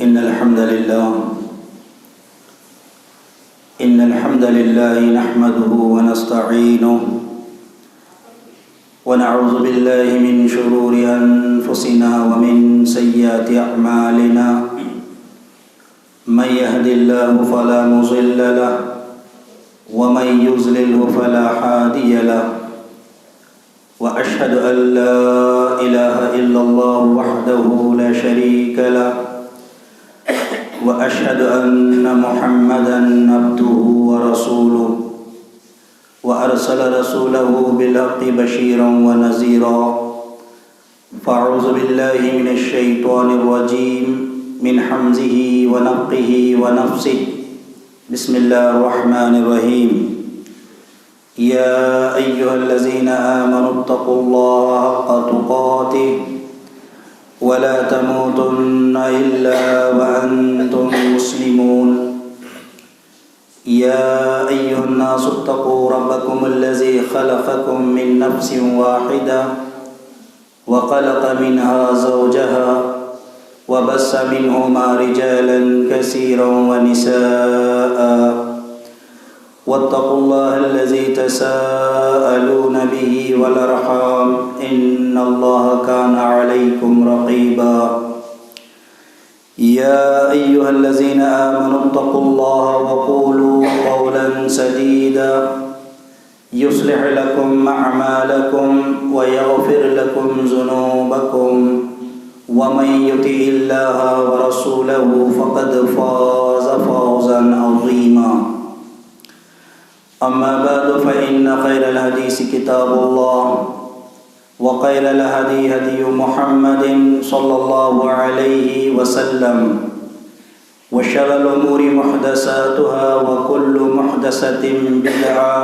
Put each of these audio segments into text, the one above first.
إن الحمد لله نحمده ونستعينه ونعوذ بالله من شرور أنفسنا ومن سيئات أعمالنا من يهد الله فلا مضل له ومن يضلل فلا هادي له وأشهد أن لا إله إلا الله وحده لا شريك له وأشهد أن محمدًا عبده ورسوله وأرسل رسوله بالحق بشيرا ونذيرا فأعوذ بالله من الشيطان الرجيم من همزه ونفخه ونفثه بسم الله الرحمن الرحيم يا أيها الذين آمنوا اتقوا الله حق تقاته ولا تموتن إلا وأنتم مسلمون يا أيها الناس اتقوا ربكم الذي خلقكم من نفس واحدة وخلق منها زوجها وبث منهما رجالا كثيرا ونساء واتقوا الله الذي تساءلون به والأرحام إن الله كان عليكم رقيبا يا أيها الذين آمنوا اتقوا الله وقولوا قولا سديدا يصلح لكم أعمالكم ويغفر لكم ذنوبكم ومن يطع الله ورسوله فقد فاز فوزا عظيما أما بعد فإن خير الحديث كتاب الله وخير الهدي هدي محمد صلى الله عليه وسلم وشر الأمور محدثاتها وكل محدثة بدعة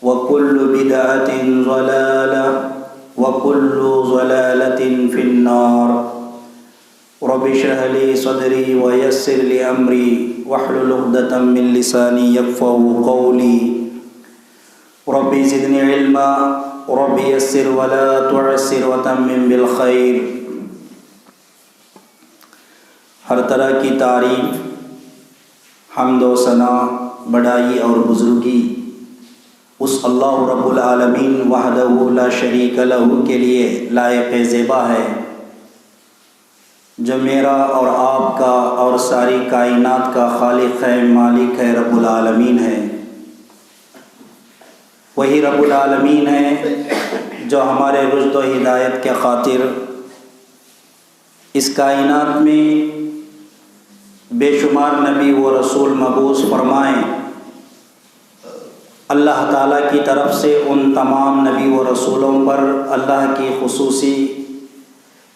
وكل بدعة ضلالة وكل ضلالة في النار رب اشرح لي صدري ويسر لي أمري واحلل عقدة من لساني يفقهوا قولي رب زدني علما رب يسر ولا تعسر وتمم بالخير۔ ہر طرح کی تعریف، حمد و ثنا، بڑائی اور بزرگی اس اللہ رب العالمین وحدہ لا شریک لہ کے لیے لائق زیبا ہے، جو میرا اور آپ کا اور ساری کائنات کا خالق ہے، مالک ہے، رب العالمین ہے۔ وہی رب العالمین ہے جو ہمارے رشد و ہدایت کے خاطر اس کائنات میں بے شمار نبی و رسول مبعوث فرمائیں۔ اللہ تعالیٰ کی طرف سے ان تمام نبی و رسولوں پر اللہ کی خصوصی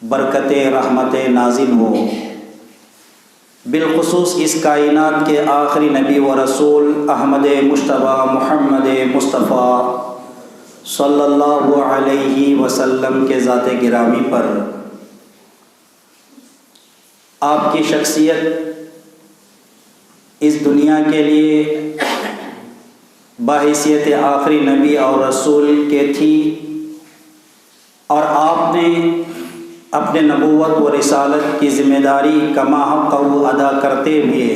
برکتیں، رحمتیں نازل ہو۔ بالخصوص اس کائنات کے آخری نبی و رسول احمد مجتبیٰ محمد مصطفیٰ صلی اللہ علیہ وسلم کے ذات گرامی پر۔ آپ کی شخصیت اس دنیا کے لیے بحیثیت آخری نبی اور رسول کے تھی، اور آپ نے اپنے نبوت و رسالت کی ذمہ داری کما حق ادا کرتے ہوئے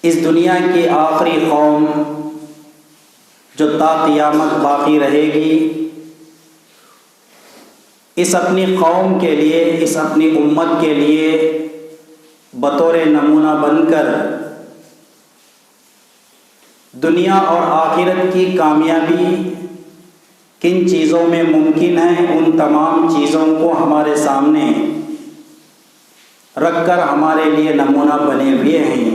اس دنیا کی آخری قوم جو تا قیامت باقی رہے گی، اس اپنی قوم کے لیے، اس اپنی امت کے لیے بطور نمونہ بن کر دنیا اور آخرت کی کامیابی کن چیزوں میں ممکن ہے، ان تمام چیزوں کو ہمارے سامنے رکھ کر ہمارے لیے نمونہ بنے ہوئے ہیں۔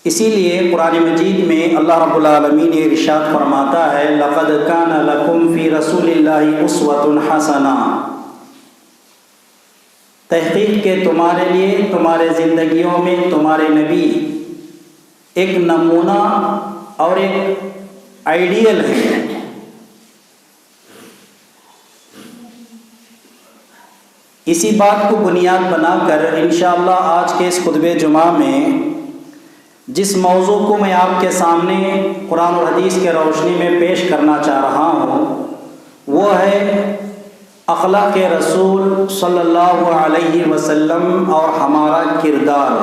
اسی لیے قرآن مجید میں اللہ رب العالمین نے ارشاد فرماتا ہے، لَقَدْ كَانَ لَكُمْ فِي رَسُولِ اللَّهِ أُسْوَةٌ حَسَنَةٌ، تحقیق کہ تمہارے لیے تمہارے زندگیوں میں تمہارے نبی ایک نمونہ اور ایک آئیڈیل ہے۔ اسی بات کو بنیاد بنا کر انشاءاللہ آج کے اس خطبہ جمعہ میں جس موضوع کو میں آپ کے سامنے قرآن و حدیث کے روشنی میں پیش کرنا چاہ رہا ہوں وہ ہے اخلاق رسول صلی اللہ علیہ وسلم اور ہمارا کردار.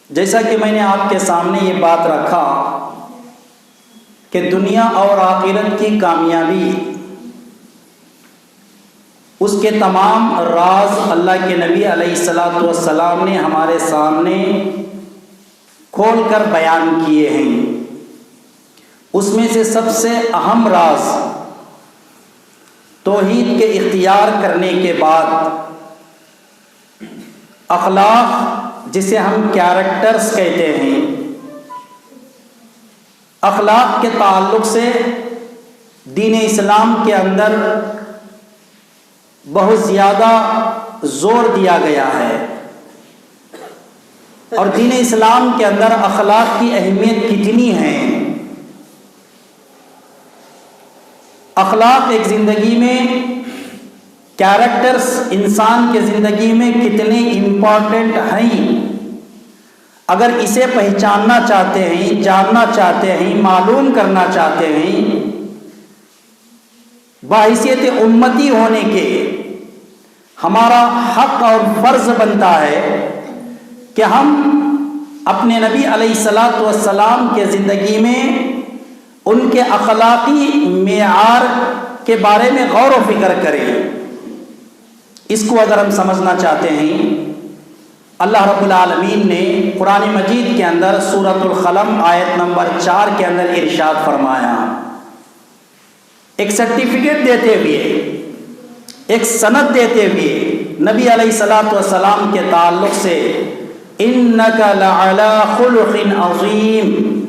جیسا کہ میں نے آپ کے سامنے یہ بات رکھا کہ دنیا اور آخرت کی کامیابی، اس کے تمام راز اللہ کے نبی علیہ الصلاۃ والسلام نے ہمارے سامنے کھول کر بیان کیے ہیں. اس میں سے سب سے اہم راز توحید کے اختیار کرنے کے بعد اخلاق، جسے ہم کیریکٹرز کہتے ہیں، اخلاق کے تعلق سے دین اسلام کے اندر بہت زیادہ زور دیا گیا ہے. اور دین اسلام کے اندر اخلاق کی اہمیت کتنی ہے. اخلاق ایک زندگی میں، کیریکٹرز انسان کے زندگی میں کتنے امپورٹنٹ ہیں. اگر اسے پہچاننا چاہتے ہیں، جاننا چاہتے ہیں، معلوم کرنا چاہتے ہیں، بحیثیت امتی ہونے کے ہمارا حق اور فرض بنتا ہے کہ ہم اپنے نبی علیہ الصلاۃ والسلام کے زندگی میں ان کے اخلاقی معیار کے بارے میں غور و فکر کریں. اس کو اگر ہم سمجھنا چاہتے ہیں، اللہ رب العالمین نے قرآن مجید کے اندر سورۃ القلم آیت نمبر 4 کے اندر ارشاد فرمایا، ایک سرٹیفکیٹ دیتے ہوئے، ایک سند دیتے ہوئے نبی علیہ الصلاۃ والسلام کے تعلق سے، اِنَّكَ لَعَلَىٰ خُلُقٍ عَظِيمٍ.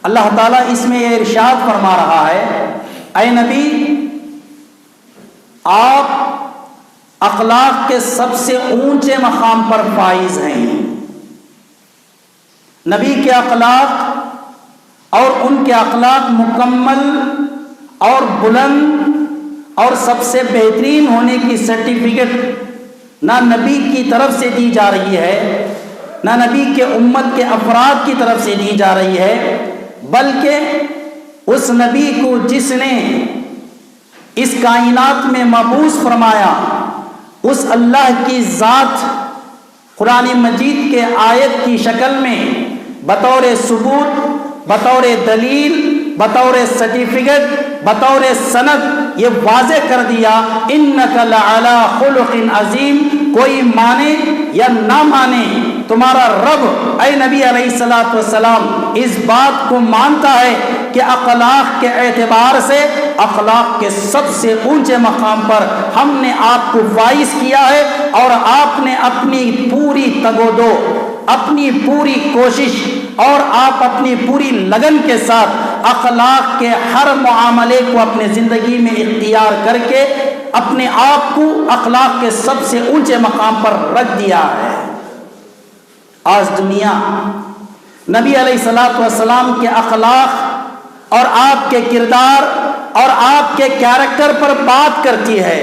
اللہ تعالیٰ اس میں یہ ارشاد فرما رہا ہے، اے نبی، آپ اخلاق کے سب سے اونچے مقام پر فائز ہیں. نبی کے اخلاق اور ان کے اخلاق مکمل اور بلند اور سب سے بہترین ہونے کی سرٹیفکیٹ نہ نبی کی طرف سے دی جا رہی ہے، نہ نبی کے امت کے افراد کی طرف سے دی جا رہی ہے، بلکہ اس نبی کو جس نے اس کائنات میں مبعوث فرمایا، اس اللہ کی ذات قرآن مجید کے آیت کی شکل میں بطور ثبوت، بطور دلیل، بطور سرٹیفکیٹ، بطور سند یہ واضح کر دیا، انک لعلی خلق عظیم. کوئی مانے یا نہ مانے، تمہارا رب اے نبی علیہ الصلاۃ والسلام اس بات کو مانتا ہے کہ اخلاق کے اعتبار سے، اخلاق کے سب سے اونچے مقام پر ہم نے آپ کو فائز کیا ہے، اور آپ نے اپنی پوری تگ و دو، اپنی پوری کوشش اور آپ اپنی پوری لگن کے ساتھ اخلاق کے ہر معاملے کو اپنے زندگی میں اختیار کر کے اپنے آپ کو اخلاق کے سب سے اونچے مقام پر رکھ دیا ہے. آج دنیا نبی علیہ الصلاۃ والسلام کے اخلاق اور آپ کے کردار اور آپ کے کیریکٹر پر بات کرتی ہے.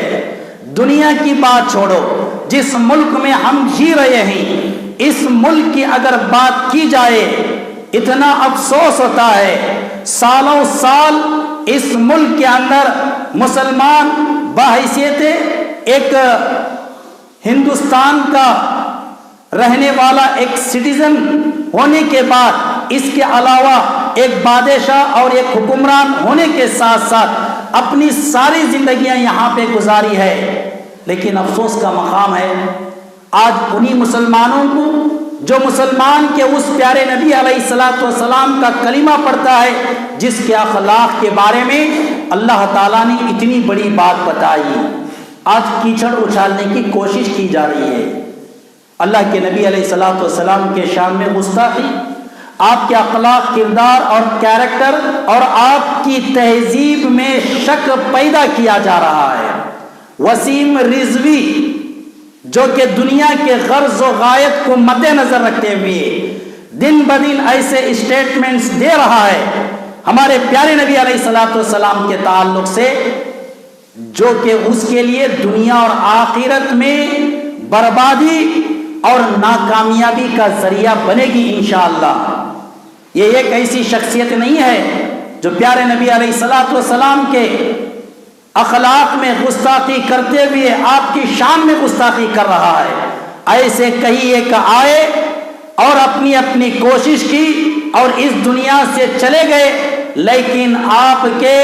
دنیا کی بات چھوڑو، جس ملک میں ہم جی رہے ہیں، اس ملک کی اگر بات کی جائے اتنا افسوس ہوتا ہے. سالوں سال اس ملک کے اندر مسلمان بحیثیت ایک ہندوستان کا رہنے والا ایک سٹیزن ہونے کے بعد، اس کے علاوہ ایک بادشاہ اور ایک حکمران ہونے کے ساتھ ساتھ اپنی ساری زندگیاں یہاں پہ گزاری ہے. لیکن افسوس کا مقام ہے، آج انہی مسلمانوں کو جو مسلمان کے اس پیارے نبی علیہ الصلاۃ والسلام کا کلمہ پڑھتا ہے، جس کے اخلاق کے بارے میں اللہ تعالیٰ نے اتنی بڑی بات بتائی، آج کیچڑ اچھالنے کی کوشش کی جا رہی ہے. اللہ کے نبی علیہ الصلاۃ والسلام کے شان میں گستاخی، آپ کے اخلاق، کردار اور کیریکٹر اور آپ کی تہذیب میں شک پیدا کیا جا رہا ہے. وسیم رضوی جو کہ دنیا کے غرض و غایت کو مد نظر رکھتے ہوئے دن بدن ایسے اسٹیٹمنٹس دے رہا ہے ہمارے پیارے نبی علیہ الصلاۃ والسلام کے تعلق سے، جو کہ اس کے لیے دنیا اور آخرت میں بربادی اور ناکامیابی کا ذریعہ بنے گی انشاءاللہ. یہ ایک ایسی شخصیت نہیں ہے جو پیارے نبی علیہ الصلوۃ والسلام کے اخلاق میں گستاخی کرتے ہوئے آپ کی شان میں گستاخی کر رہا ہے، ایسے کہیے کہ آئے اور اپنی اپنی کوشش کی اور اس دنیا سے چلے گئے، لیکن آپ کے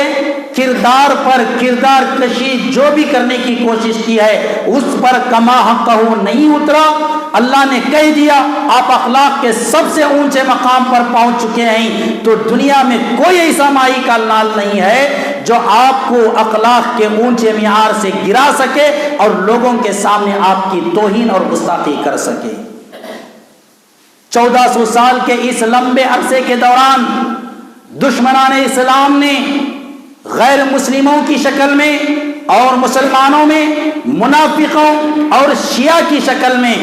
کردار پر کردار کشی جو بھی کرنے کی کوشش کی ہے اس پر کما حقہ نہیں اترا۔ اللہ نے کہہ دیا آپ اخلاق کے سب سے اونچے مقام پر پہنچ چکے ہیں، تو دنیا میں کوئی ایسا مائی کا لال نہیں ہے جو آپ کو اخلاق کے اونچے معیار سے گرا سکے اور لوگوں کے سامنے آپ کی توہین اور گستاخی کر سکے۔ 1400 سال کے اس لمبے عرصے کے دوران دشمنان اسلام نے غیر مسلموں کی شکل میں اور مسلمانوں میں منافقوں اور شیعہ کی شکل میں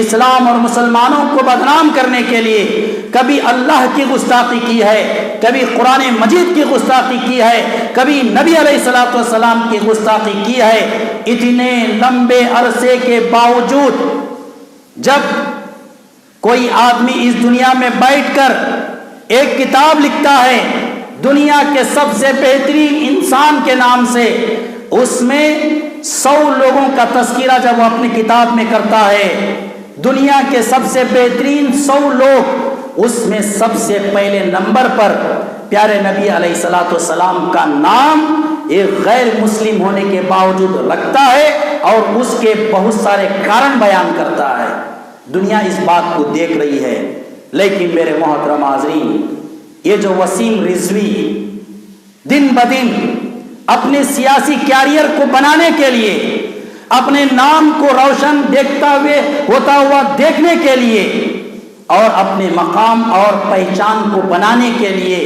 اسلام اور مسلمانوں کو بدنام کرنے کے لیے کبھی اللہ کی گستاخی کی ہے، کبھی قرآن مجید کی گستاخی کی ہے، کبھی نبی علیہ الصلوۃ والسلام کی گستاخی کی ہے۔ اتنے لمبے عرصے کے باوجود جب کوئی آدمی اس دنیا میں بیٹھ کر ایک کتاب لکھتا ہے دنیا کے سب سے بہترین انسان کے نام سے، اس میں 100 لوگوں کا تذکرہ جب وہ اپنی کتاب میں کرتا ہے، دنیا کے سب سے بہترین 100 لوگ، اس میں سب سے پہلے نمبر پر پیارے نبی علیہ الصلوۃ والسلام کا نام ایک غیر مسلم ہونے کے باوجود رکھتا ہے اور اس کے بہت سارے کارن بیان کرتا ہے۔ دنیا اس بات کو دیکھ رہی ہے، لیکن میرے محترم حاضرین، یہ جو وسیم رضوی دن بدن اپنے سیاسی کیریئر کو بنانے کے لیے، اپنے نام کو روشن ہوتا ہوا دیکھنے کے لیے اور اپنے مقام اور پہچان کو بنانے کے لیے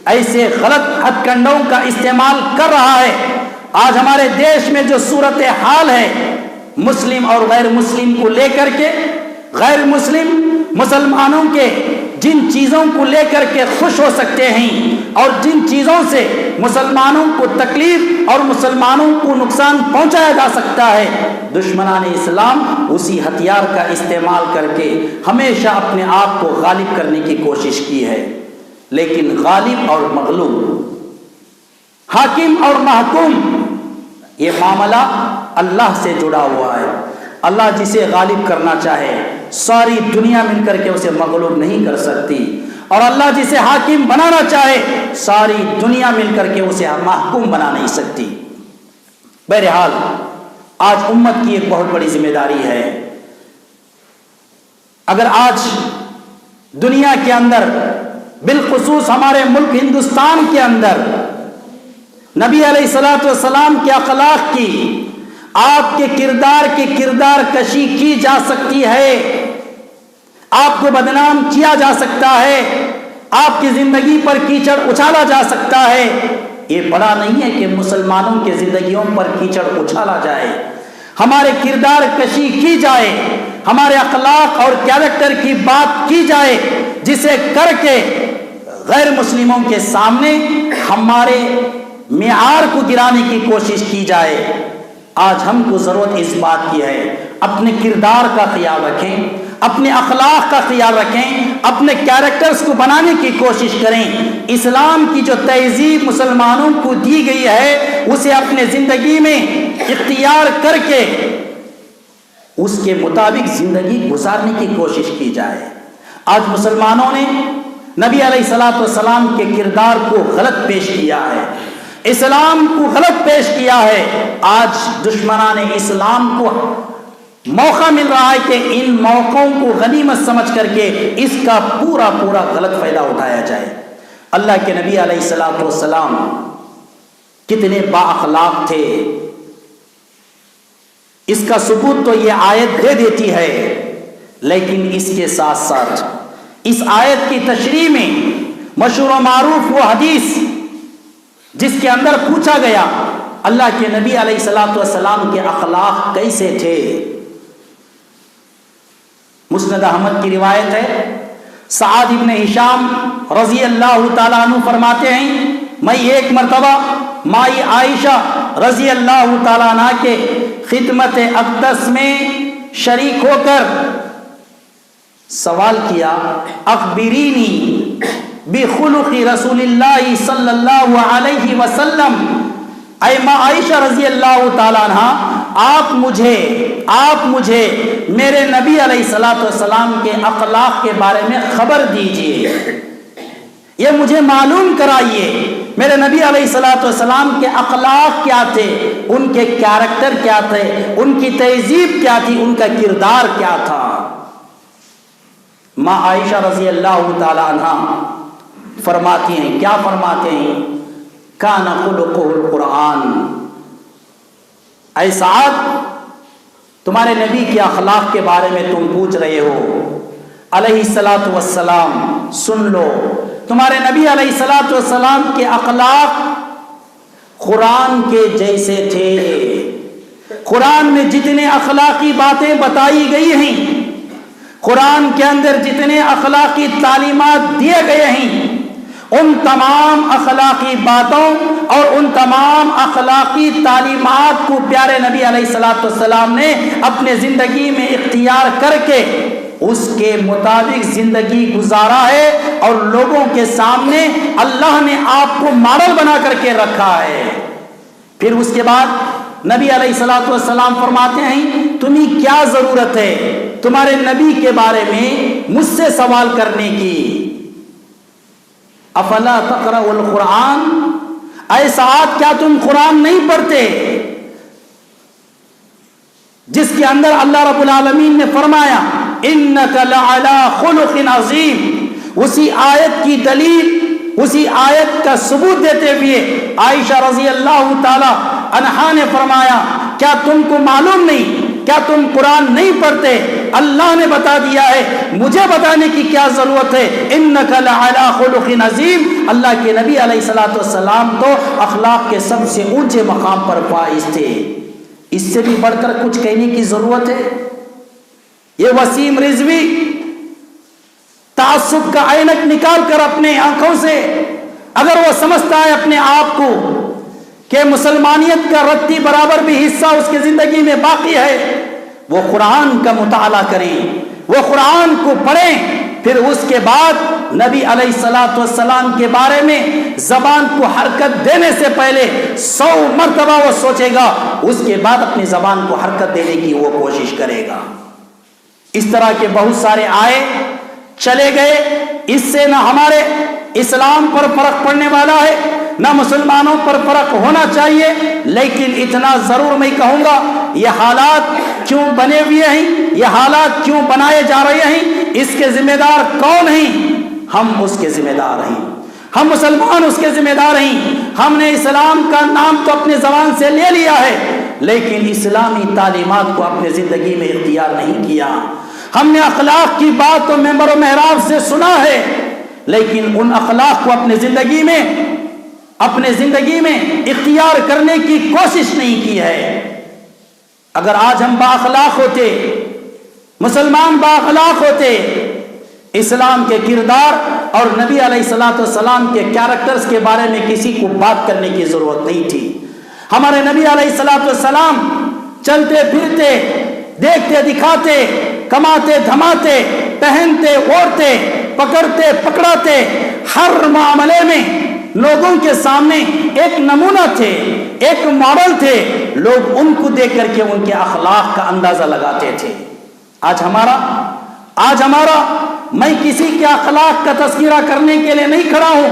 ایسے غلط ہتھ کنڈوں کا استعمال کر رہا ہے، آج ہمارے دیش میں جو صورتحال ہے مسلم اور غیر مسلم کو لے کر کے، غیر مسلم مسلمانوں کے جن چیزوں کو لے کر کے خوش ہو سکتے ہیں اور جن چیزوں سے مسلمانوں کو تکلیف اور مسلمانوں کو نقصان پہنچایا جا سکتا ہے، دشمنان اسلام اسی ہتھیار کا استعمال کر کے ہمیشہ اپنے آپ کو غالب کرنے کی کوشش کی ہے۔ لیکن غالب اور مغلوب، حاکم اور محکوم، یہ معاملہ اللہ سے جڑا ہوا ہے۔ اللہ جسے غالب کرنا چاہے ساری دنیا مل کر کے اسے مغلوب نہیں کر سکتی، اور اللہ جسے حاکم بنانا چاہے ساری دنیا مل کر کے اسے محکوم بنا نہیں سکتی۔ بہرحال آج امت کی ایک بہت بڑی ذمہ داری ہے۔ اگر آج دنیا کے اندر، بالخصوص ہمارے ملک ہندوستان کے اندر، نبی علیہ الصلوۃ والسلام کے اخلاق کی، آپ کے کردار کی کردار کشی کی جا سکتی ہے، آپ کو بدنام کیا جا سکتا ہے، آپ کی زندگی پر کیچڑ اچھالا جا سکتا ہے، یہ بڑا نہیں ہے کہ مسلمانوں کی زندگیوں پر کیچڑ اچھالا جائے، ہمارے کردار کشی کی جائے، ہمارے اخلاق اور کیریکٹر کی بات کی جائے، جسے کر کے غیر مسلموں کے سامنے ہمارے معیار کو گرانے کی کوشش کی جائے۔ آج ہم کو ضرورت اس بات کی ہے اپنے کردار کا خیال رکھیں، اپنے اخلاق کا خیال رکھیں، اپنے کیریکٹرز کو بنانے کی کوشش کریں، اسلام کی جو تہذیب مسلمانوں کو دی گئی ہے اسے اپنے زندگی میں اختیار کر کے اس کے مطابق زندگی گزارنے کی کوشش کی جائے۔ آج مسلمانوں نے نبی علیہ الصلوۃ والسلام کے کردار کو غلط پیش کیا ہے، اسلام کو غلط پیش کیا ہے۔ آج دشمنان اسلام کو موقع مل رہا ہے کہ ان موقعوں کو غنیمت سمجھ کر کے اس کا پورا غلط فائدہ اٹھایا جائے۔ اللہ کے نبی علیہ الصلوۃ والسلام کتنے با اخلاق تھے، اس کا ثبوت تو یہ آیت دے دیتی ہے، لیکن اس کے ساتھ ساتھ اس آیت کی تشریح میں مشہور و معروف وہ حدیث جس کے اندر پوچھا گیا اللہ کے نبی علیہ الصلوۃ والسلام کے اخلاق کیسے تھے۔ مسند احمد کی روایت ہے، سعد ابن ہشام رضی اللہ تعالیٰ عنہ فرماتے ہیں، میں ایک مرتبہ مائی عائشہ رضی اللہ تعالیٰ عنہ کے خدمت اقدس میں شریک ہو کر سوال کیا، اخبرینی بخلق رسول اللہ صلی اللہ علیہ وسلم، اے ماں عائشہ رضی اللہ تعالیٰ عنہ، آپ مجھے میرے نبی علیہ الصلوۃ والسلام کے اخلاق کے بارے میں خبر دیجئے، یہ مجھے معلوم کرائیے میرے نبی علیہ الصلوۃ والسلام کے اخلاق کیا تھے، ان کے کیریکٹر کیا تھے، ان کی تہذیب کیا تھی، ان کا کردار کیا تھا۔ ماں عائشہ رضی اللہ تعالی عنہ فرماتی ہیں، کیا فرماتے ہیں؟ کان خلقہ القرآن۔ اے سعد، تمہارے نبی کے اخلاق کے بارے میں تم پوچھ رہے ہو، علیہ الصلوۃ والسلام سن لو، تمہارے نبی علیہ الصلوۃ والسلام کے اخلاق قرآن کے جیسے تھے۔ قرآن میں جتنے اخلاقی باتیں بتائی گئی ہیں، قرآن کے اندر جتنے اخلاقی تعلیمات دیے گئے ہیں، ان تمام اخلاقی باتوں اور ان تمام اخلاقی تعلیمات کو پیارے نبی علیہ الصلوۃ والسلام نے اپنے زندگی میں اختیار کر کے اس کے مطابق زندگی گزارا ہے، اور لوگوں کے سامنے اللہ نے آپ کو ماڈل بنا کر کے رکھا ہے۔ پھر اس کے بعد نبی علیہ الصلوۃ والسلام فرماتے ہیں، تمہیں کیا ضرورت ہے تمہارے نبی کے بارے میں مجھ سے سوال کرنے کی؟ افلا تقرأ القرآن، اے سعد کیا تم قرآن نہیں پڑھتے، جس کے اندر اللہ رب العالمین نے فرمایا انک لعلی خلق عظیم۔ اسی آیت کی دلیل، اسی آیت کا ثبوت دیتے ہوئے عائشہ رضی اللہ تعالی عنہا نے فرمایا، کیا تم کو معلوم نہیں، کیا تم قرآن نہیں پڑھتے؟ اللہ نے بتا دیا ہے، مجھے بتانے کی کیا ضرورت ہے؟ انک لعلی خلق عظیم۔ اللہ کے نبی علیہ الصلوۃ والسلام تو اخلاق کے سب سے اونچے مقام پر فائز تھے، اس سے بھی بڑھ کر کچھ کہنے کی ضرورت ہے؟ یہ وسیم رضوی تعصب کا عینک نکال کر اپنے آنکھوں سے، اگر وہ سمجھتا ہے اپنے آپ کو کہ مسلمانیت کا رتی برابر بھی حصہ اس کی زندگی میں باقی ہے، وہ قرآن کا مطالعہ کریں، وہ قرآن کو پڑھیں، پھر اس کے بعد نبی علیہ الصلوۃ والسلام کے بارے میں زبان کو حرکت دینے سے پہلے 100 مرتبہ وہ سوچے گا، اس کے بعد اپنی زبان کو حرکت دینے کی وہ کوشش کرے گا۔ اس طرح کے بہت سارے آئے چلے گئے، اس سے نہ ہمارے اسلام پر فرق پڑنے والا ہے، نہ مسلمانوں پر فرق ہونا چاہیے، لیکن اتنا ضرور میں کہوں گا، یہ حالات کیوں بنے ہوئے ہیں، یہ حالات کیوں بنائے جا رہے ہیں، اس کے ذمہ دار کون ہیں؟ ہم اس کے ذمہ دار ہیں، ہم مسلمان اس کے ذمہ دار ہیں۔ ہم نے اسلام کا نام تو اپنے زبان سے لے لیا ہے، لیکن اسلامی تعلیمات کو اپنے زندگی میں اختیار نہیں کیا۔ ہم نے اخلاق کی بات تو ممبر و محراب سے سنا ہے، لیکن ان اخلاق کو اپنے زندگی میں اختیار کرنے کی کوشش نہیں کی ہے۔ اگر آج ہم با اخلاق ہوتے، مسلمان با اخلاق ہوتے، اسلام کے کردار اور نبی علیہ الصلوۃ والسلام کے کیریکٹرز کے بارے میں کسی کو بات کرنے کی ضرورت نہیں تھی۔ ہمارے نبی علیہ الصلوۃ والسلام چلتے پھرتے، دیکھتے دکھاتے، کماتے دھماتے، پہنتے اوڑھتے، پکڑتے پکڑاتے، ہر معاملے میں لوگوں کے سامنے ایک نمونہ تھے، ایک ماڈل تھے، لوگ ان کو دیکھ کر کے ان کے اخلاق کا اندازہ لگاتے تھے۔ آج ہمارا میں کسی کے اخلاق کا تذکرہ کرنے کے لیے نہیں کھڑا ہوں،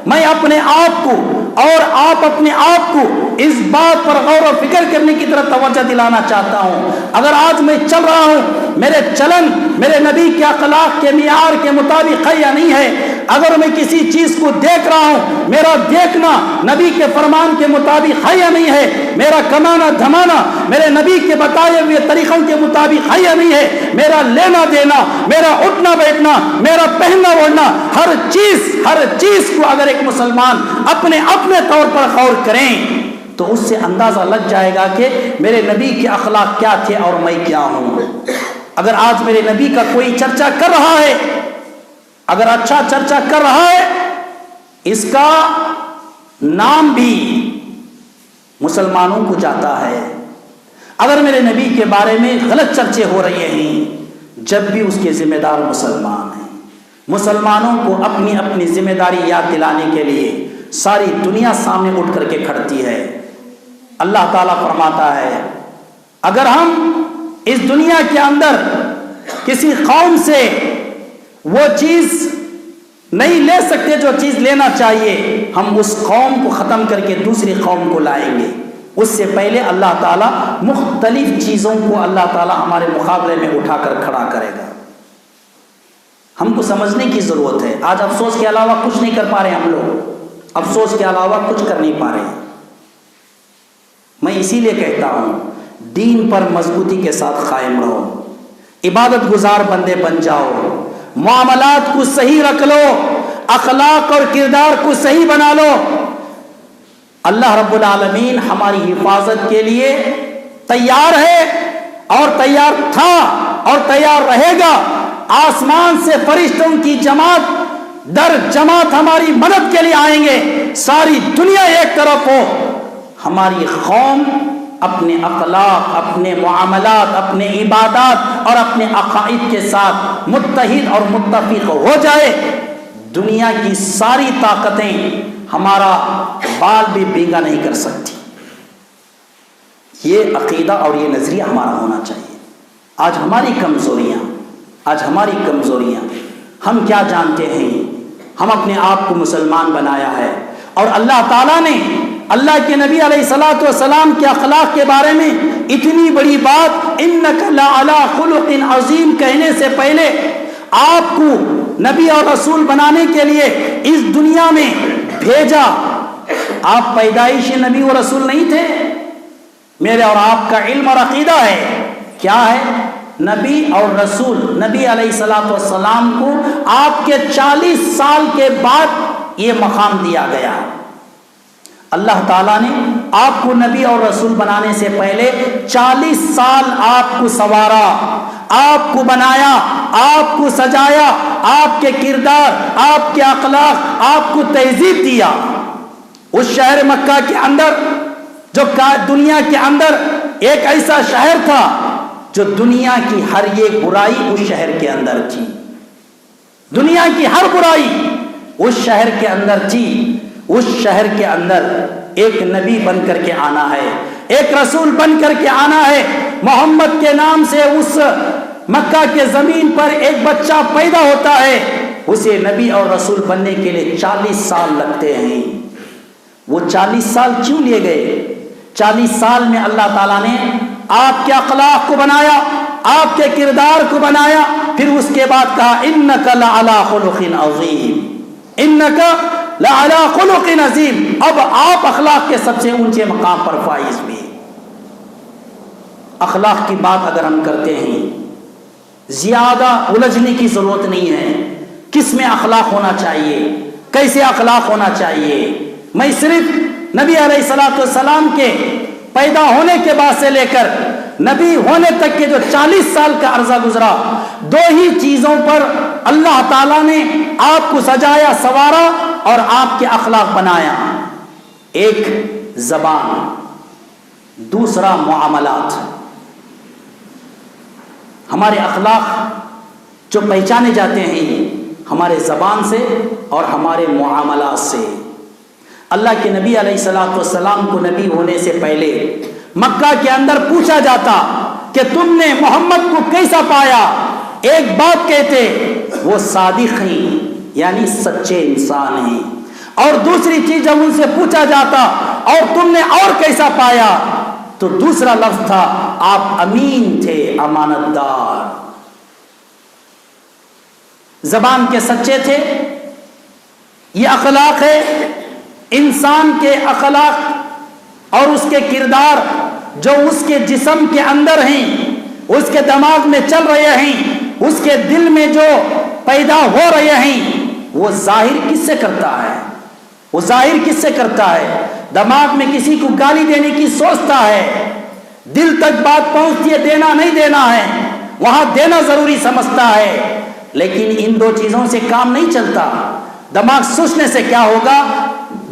میں اپنے آپ کو اور آپ اپنے آپ کو اس بات پر غور و فکر کرنے کی طرف توجہ دلانا چاہتا ہوں۔ اگر آج میں چل رہا ہوں، میرے چلن میرے نبی کے اخلاق کے معیار کے مطابق ہے یا نہیں ہے، اگر میں کسی چیز کو دیکھ رہا ہوں، میرا دیکھنا نبی کے فرمان کے مطابق ہے یا نہیں ہے، میرا کمانا دھمانا میرے نبی کے بتائے ہوئے طریقوں کے مطابق ہے یا نہیں ہے، میرا لینا دینا، میرا اٹھنا بیٹھنا، میرا پہننا اوڑھنا، ہر چیز کو اگر ایک مسلمان اپنے طور پر غور کریں تو اس سے اندازہ لگ جائے گا کہ میرے نبی کے اخلاق کیا تھے اور میں کیا ہوں۔ اگر آج میرے نبی کا کوئی چرچا کر رہا ہے، اگر اچھا چرچا کر رہا ہے، اس کا نام بھی مسلمانوں کو جاتا ہے۔ اگر میرے نبی کے بارے میں غلط چرچے ہو رہے ہیں، جب بھی اس کے ذمہ دار مسلمان ہیں، مسلمانوں کو اپنی اپنی ذمہ داری یاد دلانے کے لیے ساری دنیا سامنے اٹھ کر کے کھڑتی ہے۔ اللہ تعالیٰ فرماتا ہے اگر ہم اس دنیا کے اندر کسی قوم سے وہ چیز نہیں لے سکتے جو چیز لینا چاہیے، ہم اس قوم کو ختم کر کے دوسری قوم کو لائیں گے۔ اس سے پہلے اللہ تعالیٰ مختلف چیزوں کو اللہ تعالیٰ ہمارے مقابلے میں اٹھا کر کھڑا کرے گا۔ ہم کو سمجھنے کی ضرورت ہے۔ آج افسوس کے علاوہ کچھ نہیں کر پا رہے ہم لوگ، افسوس کے علاوہ کچھ کر نہیں پا رہے ہیں۔ میں اسی لیے کہتا ہوں دین پر مضبوطی کے ساتھ قائم رہو، عبادت گزار بندے بن جاؤ، معاملات کو صحیح رکھ لو، اخلاق اور کردار کو صحیح بنا لو۔ اللہ رب العالمین ہماری حفاظت کے لیے تیار ہے اور تیار تھا اور تیار رہے گا۔ آسمان سے فرشتوں کی جماعت در جماعت ہماری مدد کے لیے آئیں گے۔ ساری دنیا ایک طرف ہو، ہماری قوم اپنے اخلاق، اپنے معاملات، اپنے عبادات اور اپنے عقائد کے ساتھ متحد اور متفق ہو جائے، دنیا کی ساری طاقتیں ہمارا بال بھی بینگا نہیں کر سکتی۔ یہ عقیدہ اور یہ نظریہ ہمارا ہونا چاہیے۔ آج ہماری کمزوریاں ہم کیا جانتے ہیں؟ ہم اپنے آپ کو مسلمان بنایا ہے، اور اللہ تعالیٰ نے اللہ کے نبی علیہ الصلوۃ والسلام کے اخلاق کے بارے میں اتنی بڑی بات انک لعلی خلق عظیم کہنے سے پہلے آپ کو نبی اور رسول بنانے کے لیے اس دنیا میں بھیجا۔ آپ پیدائشی نبی و رسول نہیں تھے؟ میرے اور آپ کا علم اور عقیدہ ہے کیا ہے؟ نبی اور رسول۔ نبی علیہ الصلوۃ والسلام کو آپ کے 40 سال کے بعد یہ مقام دیا گیا۔ اللہ تعالیٰ نے آپ کو نبی اور رسول بنانے سے پہلے 40 سال آپ کو سنوارا، آپ کو بنایا، آپ کو سجایا، آپ کے کردار، آپ کے اخلاق، آپ کو تہذیب دیا۔ اس شہر مکہ کے اندر جو دنیا کے اندر ایک ایسا شہر تھا جو دنیا کی ہر ایک برائی اس شہر کے اندر تھی، دنیا کی ہر برائی اس شہر کے اندر تھی۔ اس شہر کے اندر ایک نبی بن کر کے آنا ہے، ایک رسول بن کر کے آنا ہے۔ محمد کے نام سے اس مکہ کے زمین پر ایک بچہ پیدا ہوتا ہے، اسے نبی اور رسول بننے کے لیے 40 سال لگتے ہیں۔ وہ 40 سال کیوں لیے گئے؟ 40 سال میں اللہ تعالیٰ نے آپ کے اخلاق کو بنایا، آپ کے کردار کو بنایا، پھر اس کے بعد کہا انک لعلی خلق عظیم، انک لعلی خلق عظیم۔ اب آپ اخلاق کے سب سے اونچے مقام پر فائز بھی۔ اخلاق کی بات اگر ہم کرتے ہیں، زیادہ الجھنے کی ضرورت نہیں ہے۔ کس میں اخلاق ہونا چاہیے، کیسے اخلاق ہونا چاہیے؟ میں صرف نبی علیہ الصلوۃ والسلام کے پیدا ہونے کے بعد سے لے کر نبی ہونے تک کے جو 40 سال کا عرصہ گزرا، 2 ہی چیزوں پر اللہ تعالیٰ نے آپ کو سجایا، سنوارا اور آپ کے اخلاق بنایا۔ ایک زبان، دوسرا معاملات۔ ہمارے اخلاق جو پہچانے جاتے ہیں ہمارے زبان سے اور ہمارے معاملات سے۔ اللہ کے نبی علیہ الصلوۃ والسلام کو نبی ہونے سے پہلے مکہ کے اندر پوچھا جاتا کہ تم نے محمد کو کیسا پایا؟ ایک بات کہتے، وہ صادق ہیں، یعنی سچے انسان ہیں۔ اور دوسری چیز جب ان سے پوچھا جاتا اور تم نے اور کیسا پایا، تو دوسرا لفظ تھا آپ امین تھے، امانت دار۔ زبان کے سچے تھے، یہ اخلاق ہے۔ انسان کے اخلاق اور اس کے کردار جو اس کے جسم کے اندر ہیں، اس کے دماغ میں چل رہے ہیں، اس کے دل میں جو پیدا ہو رہے ہیں، وہ ظاہر کس سے کرتا ہے؟ وہ ظاہر کس سے کرتا ہے؟ دماغ میں کسی کو گالی دینے کی سوچتا ہے، دل تک بات پہنچتی ہے دینا نہیں دینا ہے، وہاں دینا ضروری سمجھتا ہے، لیکن ان 2 چیزوں سے کام نہیں چلتا۔ دماغ سوچنے سے کیا ہوگا،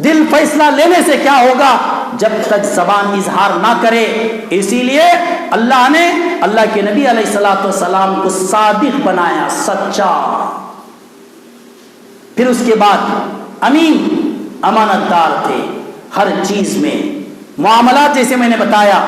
دل فیصلہ لینے سے کیا ہوگا، جب تک زبان اظہار نہ کرے۔ اسی لیے اللہ نے اللہ کے نبی علیہ الصلوۃ والسلام کو صادق بنایا، سچا۔ پھر اس کے بعد امین، امانت دار تھے ہر چیز میں، معاملات جیسے میں نے بتایا،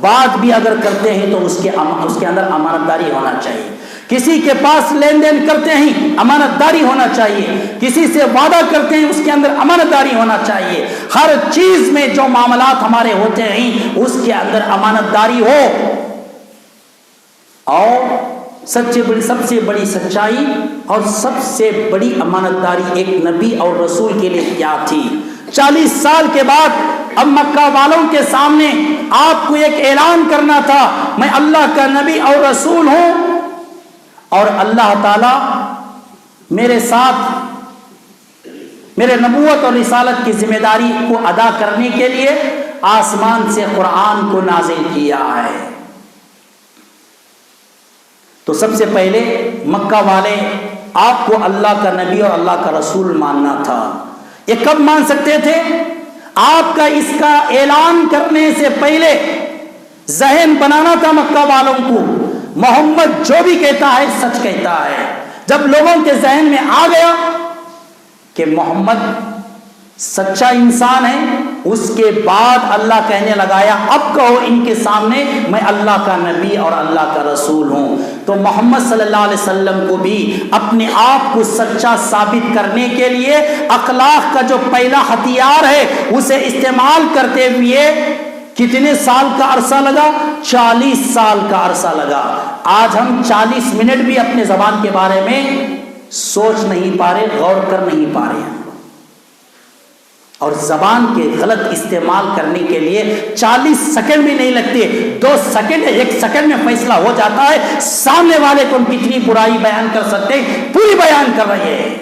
بات بھی اگر کرتے ہیں تو اس کے اندر امانت داری ہونا چاہیے، کسی کے پاس لین دین کرتے ہیں امانت داری ہونا چاہیے، کسی سے وعدہ کرتے ہیں اس کے اندر امانت داری ہونا چاہیے، ہر چیز میں جو معاملات ہمارے ہوتے ہیں اس کے اندر امانت داری ہو۔ اور سب سے بڑی سچائی اور سب سے بڑی امانت داری ایک نبی اور رسول کے لیے کیا تھی؟ 40 سال کے بعد اب مکہ والوں کے سامنے آپ کو ایک اعلان کرنا تھا، میں اللہ کا نبی اور رسول ہوں، اور اللہ تعالی میرے ساتھ میرے نبوت اور رسالت کی ذمہ داری کو ادا کرنے کے لیے آسمان سے قرآن کو نازل کیا ہے۔ تو سب سے پہلے مکہ والے آپ کو اللہ کا نبی اور اللہ کا رسول ماننا تھا۔ یہ کب مان سکتے تھے؟ آپ کا اس کا اعلان کرنے سے پہلے ذہن بنانا تھا مکہ والوں کو، محمد جو بھی کہتا ہے سچ کہتا ہے۔ جب لوگوں کے ذہن میں آ گیا کہ محمد سچا انسان ہے، اس کے بعد اللہ کہنے لگایا اب کہو ان کے سامنے میں اللہ کا نبی اور اللہ کا رسول ہوں۔ تو محمد صلی اللہ علیہ وسلم کو بھی اپنے آپ کو سچا ثابت کرنے کے لیے اخلاق کا جو پہلا ہتھیار ہے اسے استعمال کرتے ہوئے کتنے سال کا عرصہ لگا؟ 40 سال کا عرصہ لگا۔ آج ہم 40 منٹ بھی اپنے زبان کے بارے میں سوچ نہیں پا رہے، غور کر نہیں پا رہے ہیں، اور زبان کے غلط استعمال کرنے کے لیے 40 سیکنڈ بھی نہیں لگتے، 2 سیکنڈ 1 سیکنڈ میں فیصلہ ہو جاتا ہے۔ سامنے والے کو ہم کتنی برائی بیان کر سکتے ہیں، پوری بیان کر رہے ہیں۔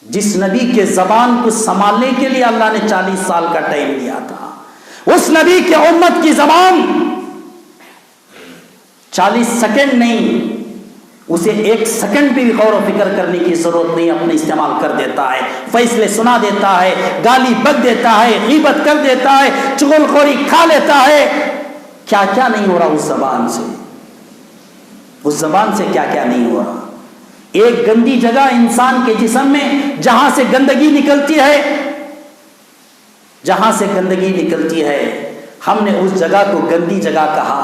جس نبی کے زبان کو سنبھالنے کے لیے اللہ نے 40 سال کا ٹائم دیا تھا، اس نبی کے امت کی زبان 40 سیکنڈ نہیں، اسے 1 سیکنڈ بھی غور و فکر کرنے کی ضرورت نہیں، اپنے استعمال کر دیتا ہے، فیصلے سنا دیتا ہے، گالی بک دیتا ہے، غیبت کر دیتا ہے، چغل خوری کھا لیتا ہے۔ کیا کیا نہیں ہو رہا اس زبان سے، اس زبان سے کیا کیا نہیں ہو رہا۔ ایک گندی جگہ انسان کے جسم میں جہاں سے گندگی نکلتی ہے، جہاں سے گندگی نکلتی ہے، ہم نے اس جگہ کو گندی جگہ کہا۔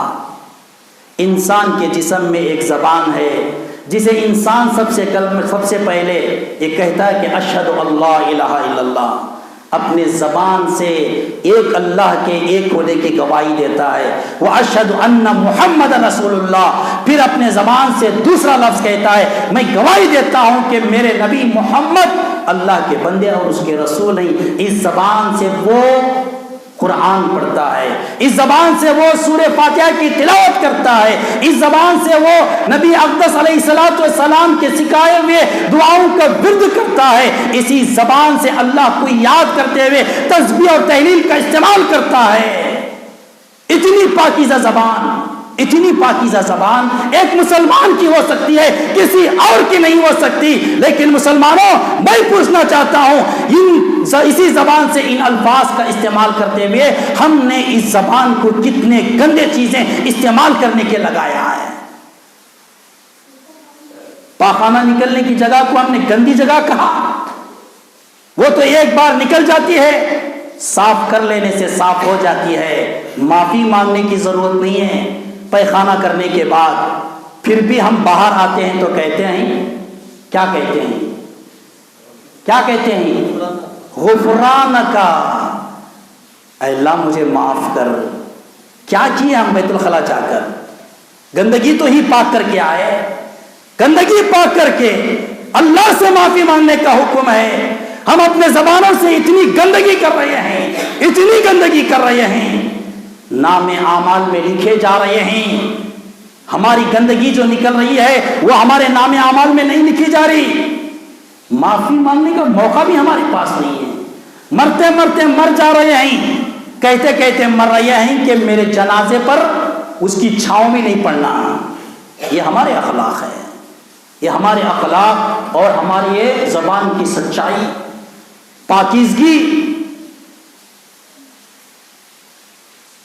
انسان کے جسم میں ایک زبان ہے جسے انسان سب سے پہلے یہ کہتا ہے کہ اشہد اللہ الہ الا اللہ، اپنے زبان سے ایک اللہ کے ایک ہونے کی گواہی دیتا ہے، واشہد ان محمد رسول اللہ، پھر اپنے زبان سے دوسرا لفظ کہتا ہے میں گواہی دیتا ہوں کہ میرے نبی محمد اللہ کے بندے اور اس کے رسول ہیں۔ اس زبان سے وہ قرآن پڑھتا ہے، اس زبان سے وہ سورہ فاتحہ کی تلاوت کرتا ہے، اس زبان سے وہ نبی اقدس علیہ الصلوۃ والسلام کے سکھائے ہوئے دعاؤں کا ورد کرتا ہے، اسی زبان سے اللہ کو یاد کرتے ہوئے تسبیح اور تحلیل کا استعمال کرتا ہے۔ اتنی پاکیزہ زبان، اتنی پاکیزہ زبان ایک مسلمان کی ہو سکتی ہے، کسی اور کی نہیں ہو سکتی۔ لیکن مسلمانوں، میں پوچھنا چاہتا ہوں، اسی زبان سے ان الفاظ کا استعمال کرتے ہوئے ہم نے اس زبان کو کتنے گندے چیزیں استعمال کرنے کے لگایا ہے۔ پاخانہ نکلنے کی جگہ کو ہم نے گندی جگہ کہا، وہ تو ایک بار نکل جاتی ہے، صاف کر لینے سے صاف ہو جاتی ہے، معافی مانگنے کی ضرورت نہیں ہے۔ پیخانہ کرنے کے بعد پھر بھی ہم باہر آتے ہیں تو کہتے ہیں، کیا کہتے ہیں؟ کیا کہتے ہیں؟ غفرانک، اے اللہ مجھے معاف کر۔ کیا کیے ہم بیت الخلا جا کر؟ گندگی تو ہی پاک کر کے آئے، گندگی پاک کر کے اللہ سے معافی مانگنے کا حکم ہے۔ ہم اپنے زبانوں سے اتنی گندگی کر رہے ہیں، اتنی گندگی کر رہے ہیں، نام اعمال میں لکھے جا رہے ہیں۔ ہماری گندگی جو نکل رہی ہے وہ ہمارے نام اعمال میں نہیں لکھی جا رہی۔ معافی مانگنے کا موقع بھی ہمارے پاس نہیں ہے، مرتے مرتے مر جا رہے ہیں، کہتے کہتے مر رہے ہیں کہ میرے جنازے پر اس کی چھاؤں میں نہیں پڑنا۔ یہ ہمارے اخلاق ہے، یہ ہمارے اخلاق اور ہماری یہ زبان کی سچائی، پاکیزگی۔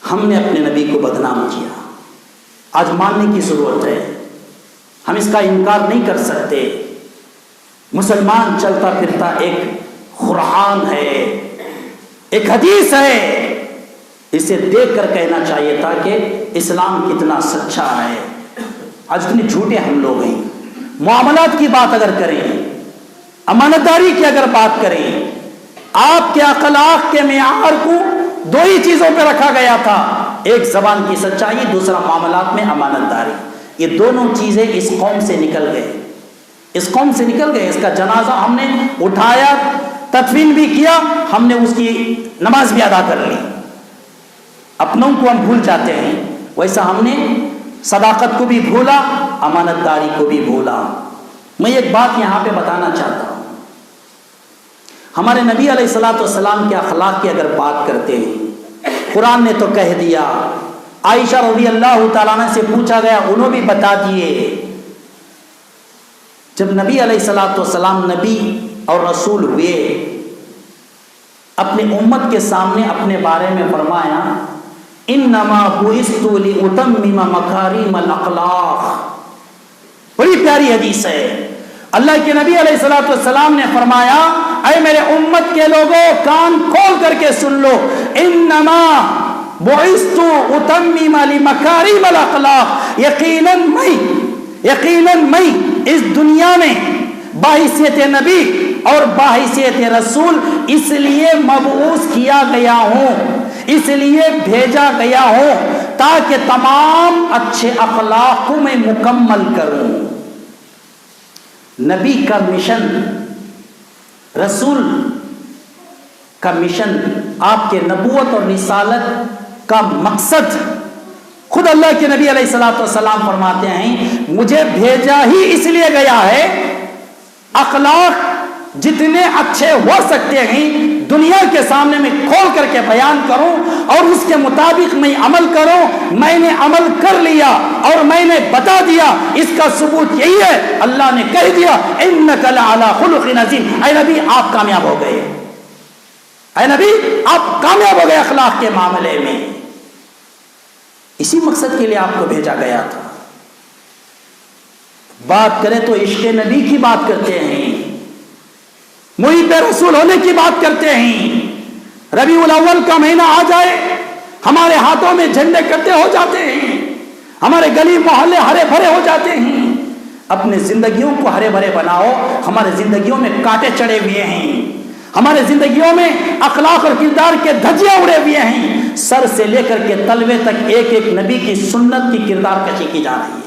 ہم نے اپنے نبی کو بدنام کیا، آج ماننے کی ضرورت ہے، ہم اس کا انکار نہیں کر سکتے۔ مسلمان چلتا پھرتا ایک قرآن ہے، ایک حدیث ہے، اسے دیکھ کر کہنا چاہیے تھا کہ اسلام کتنا سچا ہے۔ آج اتنے جھوٹے ہم لوگ ہیں۔ معاملات کی بات اگر کریں، امانت داری کی اگر بات کریں، آپ کے اخلاق کے معیار کو دو ہی چیزوں پہ رکھا گیا تھا، ایک زبان کی سچائی، دوسرا معاملات میں امانت داری۔ یہ دونوں چیزیں اس قوم سے نکل گئے، اس قوم سے نکل گئے۔ اس کا جنازہ ہم نے اٹھایا، تدفین بھی کیا، ہم نے اس کی نماز بھی ادا کر لی۔ اپنوں کو ہم بھول جاتے ہیں، ویسا ہم نے صداقت کو بھی بھولا، امانت داری کو بھی بھولا۔ میں ایک بات یہاں پہ بتانا چاہتا ہوں، ہمارے نبی علیہ الصلوۃ والسلام کے اخلاق کی اگر بات کرتے ہیں، قرآن نے تو کہہ دیا، عائشہ رضی اللہ تعالیٰ عنہ سے پوچھا گیا، انہوں بھی بتا دیے۔ جب نبی علیہ الصلوۃ والسلام نبی اور رسول ہوئے، اپنے امت کے سامنے اپنے بارے میں فرمایا، انما بعثت لاتمم مکارم الاخلاق۔ بڑی پیاری حدیث ہے۔ اللہ کے نبی علیہ الصلوۃ والسلام نے فرمایا، اے میرے امت کے لوگوں، کان کھول کر کے سن لو، انما بعثت اتمم لمکارم الاخلاق، یقیناً میں اس دنیا میں باحثیت نبی اور باحثیت رسول اس لیے مبعوث کیا گیا ہوں، اس لیے بھیجا گیا ہوں تاکہ تمام اچھے اخلاق کو میں مکمل کروں۔ نبی کا مشن، رسول کا مشن، آپ کے نبوت اور رسالت کا مقصد، خود اللہ کے نبی علیہ الصلوۃ والسلام فرماتے ہیں، مجھے بھیجا ہی اس لیے گیا ہے اخلاق جتنے اچھے ہو سکتے ہیں دنیا کے سامنے میں کھول کر کے بیان کروں اور اس کے مطابق میں عمل کروں۔ میں نے عمل کر لیا اور میں نے بتا دیا، اس کا ثبوت یہی ہے، اللہ نے کہہ دیا، انک لعلی خلق عظیم۔ اے نبی آپ کامیاب ہو گئے، اے نبی آپ کامیاب ہو گئے اخلاق کے معاملے میں۔ اسی مقصد کے لیے آپ کو بھیجا گیا تھا۔ بات کریں تو عشق نبی کی بات کرتے ہیں، محب رسول ہونے کی بات کرتے ہیں۔ ربیع الاول کا مہینہ آ جائے، ہمارے ہاتھوں میں جھنڈے کٹے ہو جاتے ہیں، ہمارے گلی محلے ہرے بھرے ہو جاتے ہیں۔ اپنے زندگیوں کو ہرے بھرے بناؤ، ہمارے زندگیوں میں کانٹے چڑھے ہوئے ہیں، ہمارے زندگیوں میں اخلاق اور کردار کے دھجیاں اڑے ہوئے ہیں، سر سے لے کر کے تلوے تک ایک ایک نبی کی سنت کی کردار کشی کی جا رہی ہے۔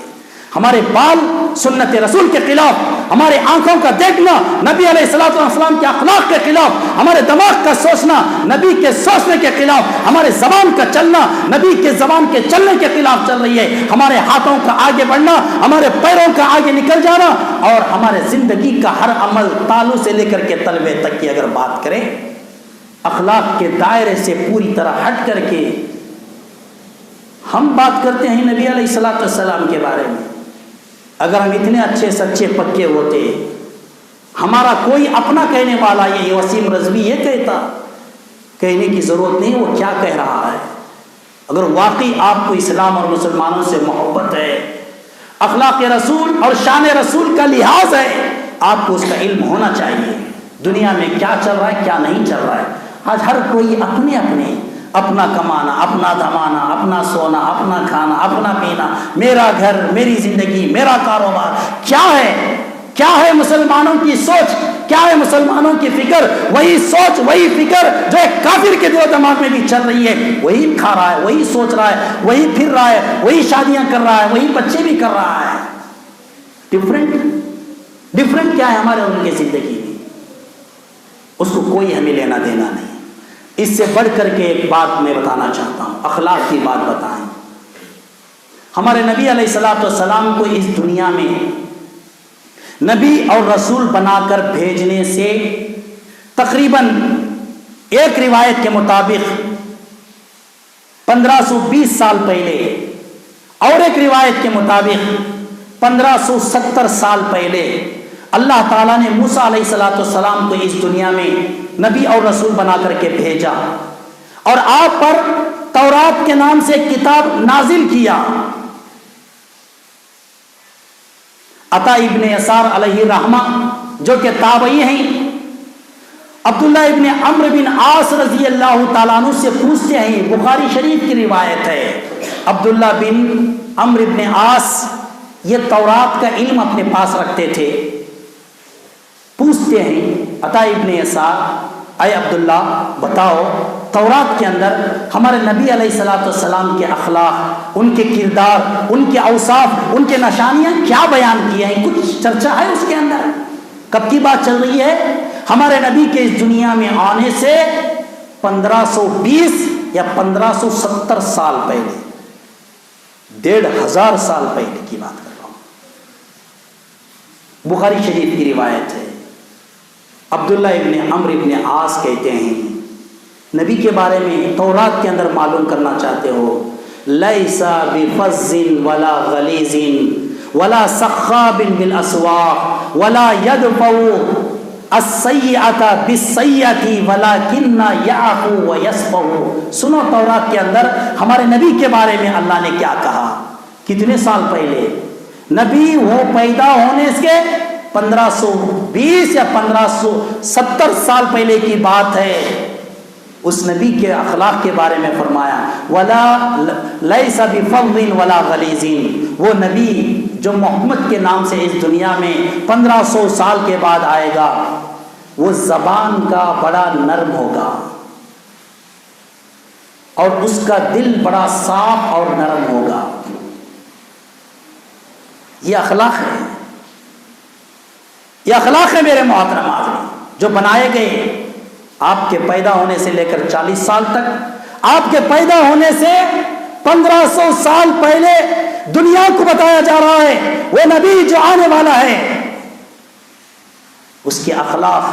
ہمارے بال سنت رسول کے خلاف، ہمارے آنکھوں کا دیکھنا نبی علیہ الصلوۃ والسلام کے اخلاق کے خلاف، ہمارے دماغ کا سوچنا نبی کے سوچنے کے خلاف، ہمارے زبان کا چلنا نبی کے زبان کے چلنے کے خلاف چل رہی ہے۔ ہمارے ہاتھوں کا آگے بڑھنا، ہمارے پیروں کا آگے نکل جانا، اور ہمارے زندگی کا ہر عمل تالو سے لے کر کے تلوے تک کی اگر بات کریں، اخلاق کے دائرے سے پوری طرح ہٹ کر کے ہم بات کرتے ہیں نبی علیہ الصلوۃ والسلام کے بارے میں۔ اگر ہم اتنے اچھے سچے پکے ہوتے، ہمارا کوئی اپنا کہنے والا، یہ وسیم رضوی یہ کہتا، کہنے کی ضرورت نہیں، وہ کیا کہہ رہا ہے۔ اگر واقعی آپ کو اسلام اور مسلمانوں سے محبت ہے، اخلاق رسول اور شان رسول کا لحاظ ہے، آپ کو اس کا علم ہونا چاہیے، دنیا میں کیا چل رہا ہے کیا نہیں چل رہا ہے۔ آج ہر کوئی اپنے اپنا کمانا، اپنا دھمانا، اپنا سونا، اپنا کھانا، اپنا پینا، میرا گھر، میری زندگی، میرا کاروبار، کیا ہے مسلمانوں کی سوچ، کیا ہے مسلمانوں کی فکر؟ وہی سوچ، وہی فکر جو ایک کافر کے دل و دماغ میں بھی چل رہی ہے، وہی کھا رہا ہے، وہی سوچ رہا ہے، وہی پھر رہا ہے، وہی شادیاں کر رہا ہے، وہی بچے بھی کر رہا ہے۔ ڈفرنٹ کیا ہے ہمارے ان کی زندگی میں؟ اس کو کوئی ہمیں لینا دینا نہیں۔ اس سے بڑھ کر کے ایک بات میں بتانا چاہتا ہوں، اخلاق کی بات بتائیں۔ ہمارے نبی علیہ الصلوۃ والسلام کو اس دنیا میں نبی اور رسول بنا کر بھیجنے سے تقریباً ایک روایت کے مطابق 1520 سال پہلے اور ایک روایت کے مطابق 1570 سال پہلے اللہ تعالیٰ نے موسیٰ علیہ الصلوۃ والسلام کو اس دنیا میں نبی اور رسول بنا کر کے بھیجا، اور آپ پر تورات کے نام سے کتاب نازل کیا۔ عطا ابن یسار علیہ رحمہ جو کہ تابعی ہیں، عبداللہ ابن عمرو بن عاص رضی اللہ تعالیٰ عنہ سے پوچھتے ہیں، بخاری شریف کی روایت ہے، عبداللہ بن عمرو بن عاص یہ تورات کا علم اپنے پاس رکھتے تھے، پوچھتے ہیں عطا ابن یسار، اے عبداللہ بتاؤ تورات کے اندر ہمارے نبی علیہ الصلوۃ والسلام کے اخلاق، ان کے کردار، ان کے اوصاف، ان کے نشانیاں کیا بیان کیے ہیں، کچھ چرچا ہے اس کے اندر؟ کب کی بات چل رہی ہے؟ ہمارے نبی کے اس دنیا میں آنے سے 1520 یا 1570 سال پہلے، 1500 سال پہلے کی بات کر رہا ہوں، بخاری شریف کی روایت ہے۔ عبداللہ ابن عمرو ابن عاص کہتے ہیں، نبی کے بارے میں تورات کے اندر معلوم کرنا چاہتے ہو، لیس بفظ ولا غلیظ ولا سخاب بالاسواق ولا يدفع السیئۃ بالسیئۃ ولکن یعفو ویصفح۔ سنو تورات کے اندر ہمارے نبی کے بارے میں اللہ نے کیا کہا، کتنے سال پہلے؟ نبی وہ پیدا ہونے سے 1520 یا 1570 سال پہلے کی بات ہے۔ اس نبی کے اخلاق کے بارے میں فرمایا، ولا لیس بفظ ولا غلیظ، وہ نبی جو محمد کے نام سے اس دنیا میں 1500 سال کے بعد آئے گا، وہ زبان کا بڑا نرم ہوگا اور اس کا دل بڑا صاف اور نرم ہوگا۔ یہ اخلاق ہے، یہ اخلاق ہے میرے محترم حاضرین، جو بنائے گئے آپ کے پیدا ہونے سے لے کر 40 سال تک، آپ کے پیدا ہونے سے 1500 سال پہلے دنیا کو بتایا جا رہا ہے وہ نبی جو آنے والا ہے، اس کے اخلاق،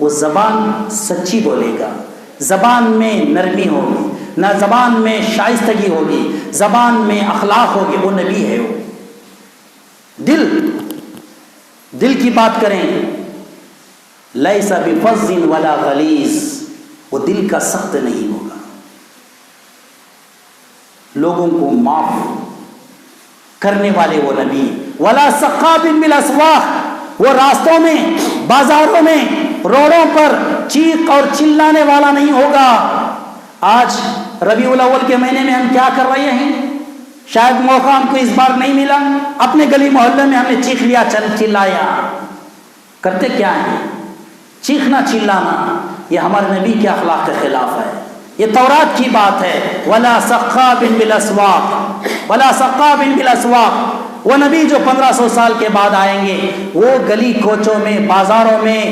وہ زبان سچی بولے گا، زبان میں نرمی ہوگی، نہ زبان میں شائستگی ہوگی، زبان میں اخلاق ہوگی، وہ نبی ہے۔ وہ دل کی بات کریں، لیس بفظ ولا غلیظ، وہ دل کا سخت نہیں ہوگا، لوگوں کو معاف کرنے والے وہ نبی، ولا سخاب بالاسواق، وہ راستوں میں، بازاروں میں، روڈوں پر چیخ اور چلانے والا نہیں ہوگا۔ آج ربیع الاول کے مہینے میں ہم کیا کر رہے ہیں؟ شاید موقع ہم کو اس بار نہیں ملا، اپنے گلی محلے میں ہم نے چیخ لیا، چلایا، کرتے کیا ہیں؟ چیخنا چلانا، یہ ہمارے نبی کے اخلاق کے خلاف ہے، یہ تورات کی بات ہے۔ ولا سخاب بالاسواق، ولا سخاب بالاسواق، وہ نبی جو 1500 سال کے بعد آئیں گے، وہ گلی کوچوں میں، بازاروں میں